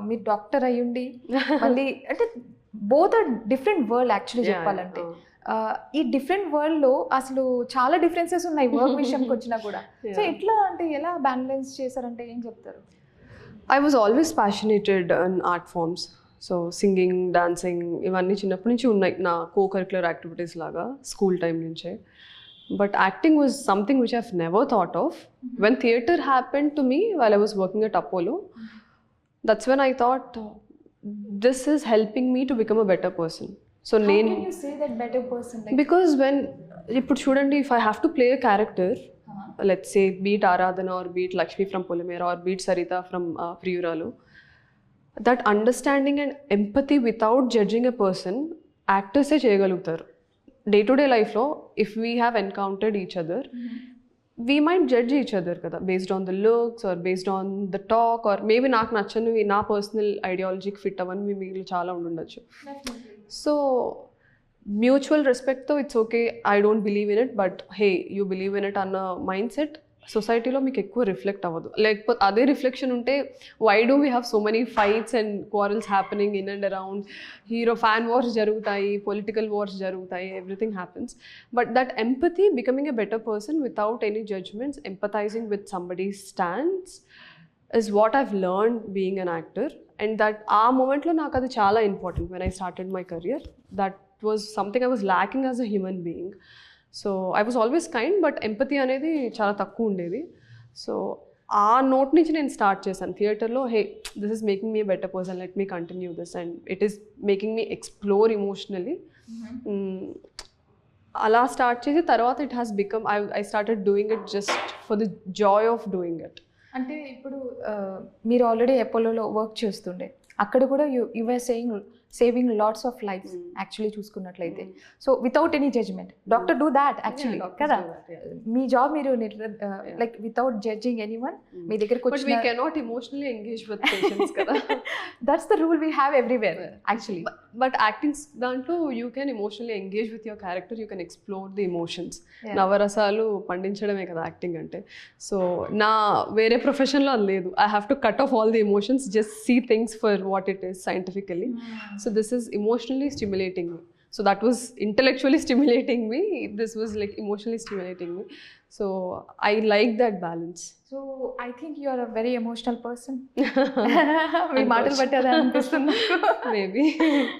మీరు డాక్టర్ అయ్యుండి మళ్ళీ అంటే both are different world actually చెప్పాలంటే. ఈ డిఫరెంట్ వరల్డ్లో అసలు చాలా డిఫరెన్సెస్ ఉన్నాయి వర్క్ విషయంకి వచ్చినా కూడా. సో ఎట్లా అంటే ఎలా బ్యాలెన్స్ చేశారంటే ఏం చెప్తారు? I was always passionate in art forms. So singing, dancing ఇవన్నీ చిన్నప్పటి నుంచి ఉన్నాయి నా కో-కరిక్యులర్ యాక్టివిటీస్ లాగా స్కూల్ టైం నుంచే. But acting was something which I've never thought of. When theatre happen to me while I was working at Apollo, that's when I thought this is helping me to become a better person. So నేను because when ఇప్పుడు చూడండి, if I have to play a character, let's say beat Aradhana or beat Lakshmi from Polimera or beat Sarita from Priyuralu, that understanding and empathy without judging a person, actors se cheyagalugtaru. Day to day life lo if we have encountered each other, we might judge each other kada based on the looks or based on the talk, or maybe నాకు నచ్చనివి నా personal ఐడియాలజీకి fit అవ్వని మీకు చాలా ఉండొచ్చు. సో mutual రెస్పెక్ట్తో it's okay, I don't believe in it but hey you believe in it అన్న mindset సొసైటీలో మీకు ఎక్కువ రిఫ్లెక్ట్ అవ్వదు. లేకపోతే అదే రిఫ్లెక్షన్ ఉంటే why do we have so many fights and quarrels happening in and around, hero fan wars జరుగుతాయి, political wars జరుగుతాయి, everything happens. But that empathy, becoming a better person without any judgements, empathizing with somebody stands is what I've learned being an actor. And that ఆ మూమెంట్లో నాకు అది చాలా important. when I started my career, that was something I was lacking as a human being. So I was always kind, but empathy అనేది చాలా తక్కువ ఉండేది. So ఆ నోట్ నుంచి నేను స్టార్ట్ చేశాను థియేటర్లో. Hey, this is making me better person, let me continue this, and it is making me explore emotionally. అలా స్టార్ట్ చేసి తర్వాత it has become I started doing it just for the joy of doing it. అంటే ఇప్పుడు మీరు already అపోలోలో work చేస్తుండే, అక్కడ కూడా you were saving lots of lifes actually చూసుకున్నట్లయితే. So without any judgement, doctor do that actually కదా. మీ జాబ్ మీరు లైక్ వితౌట్ జడ్జింగ్ ఎనీవన్ మీ దగ్గరకు వచ్చి, we cannot emotionally engage with patients కదా. That's the rule we have everywhere actually. But acting దాంట్లో you can emotionally engage with your character, you can explore the emotions. నవరసాలు పండించడమే కదా acting అంటే. So నా వేరే ప్రొఫెషన్లో అది లేదు. I have to cut off all the emotions, just see things for what it is scientifically. So this is emotionally stimulating me. So that was intellectually stimulating me. This was like emotionally stimulating me. So I like that balance. So I think you are a very emotional person. మీ మాటలు బట్టి అదే అనిపిస్తుంది. Maybe.